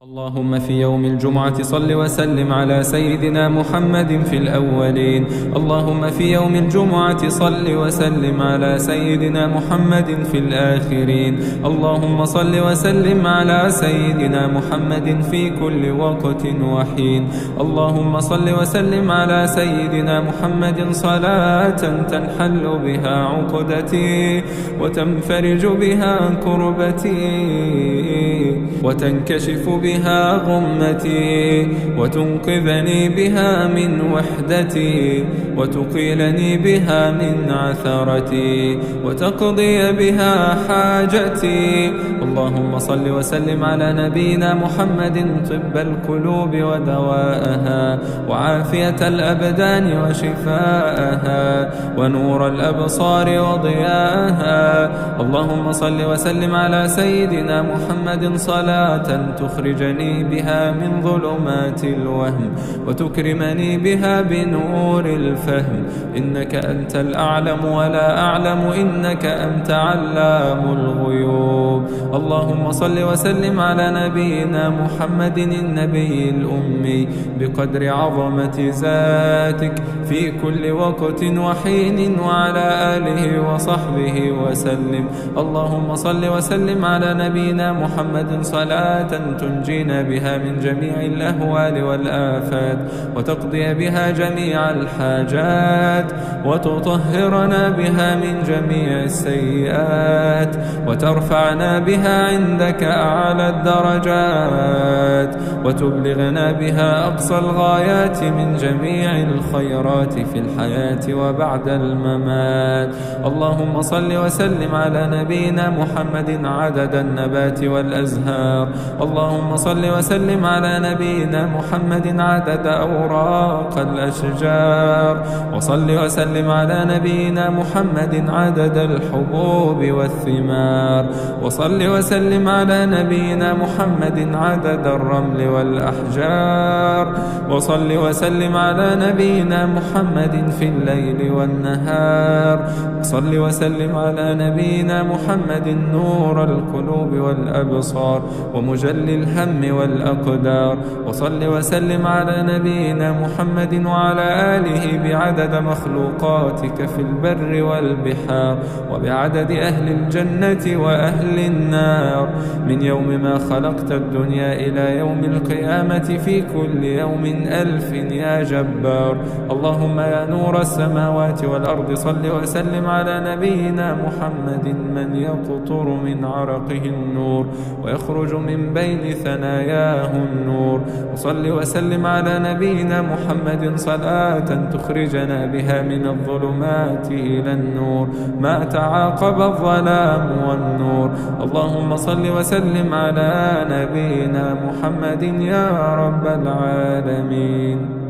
اللهم في يوم الجمعة صل وسلم على سيدنا محمد في الأولين. اللهم في يوم الجمعة صل وسلم على سيدنا محمد في الآخرين. اللهم صل وسلم على سيدنا محمد في كل وقت وحين. اللهم صل وسلم على سيدنا محمد صلاة تنحل بها عقدتي وتنفرج بها كربتي وتنكشف بها غمتي وتنقذني بها من وحدتي وتقيلني بها من عثرتي وتقضي بها حاجتي. اللهم صل وسلم على نبينا محمد طب القلوب ودواءها وعافية الأبدان وشفاءها ونور الأبصار وضياءها. اللهم صل وسلم على سيدنا محمد صلاة تخرجني بها من ظلمات الوهم وتكرمني بها بنور الفهم. إنك أنت الأعلم ولا أعلم، إنك أنت علام الغيوب. اللهم صل وسلم على نبينا محمد النبي الأمي بقدر عظمة ذاتك في كل وقت وحين وعلى آله وصحبه وسلم. اللهم صل وسلم على نبينا محمد صلاة تنجينا بها من جميع الأهوال والآفات وتقضي بها جميع الحاجات وتطهرنا بها من جميع السيئات وترفعنا بها عندك أعلى الدرجات وتبلغنا بها أقصى الغايات من جميع الخيرات في الحياة وبعد الممات. اللهم صل وسلم على نبينا محمد عدد النبات والأزهار. اللهم صل وسلم على نبينا محمد عدد أوراق الأشجار. وصل وسلم على نبينا محمد عدد الحبوب والثمار. وصل وسلم على نبينا محمد عدد الرمل والأحجار. وصل وسلم على نبينا محمد في الليل والنهار. وصل وسلم على نبينا محمد نور القلوب والأبصار ومجلي الهم والأقدار. وصل وسلم على نبينا محمد وعلى آله بعدد مخلوقاتك في البر والبحار وبعدد أهل الجنة وأهل النار من يوم ما خلقت الدنيا إلى يوم القيامة في كل يوم 1000 يا جبار. اللهم يا نور السماوات والأرض صل وسلم على نبينا محمد من يقطر من عرقه النور ويخرج من بين ثناياه النور. وصل وسلم على نبينا محمد صلاة تخرجنا بها من الظلمات إلى النور ما تعاقب الظلام والنور. اللهم صل وسلم على نبينا محمد يا رب العالمين.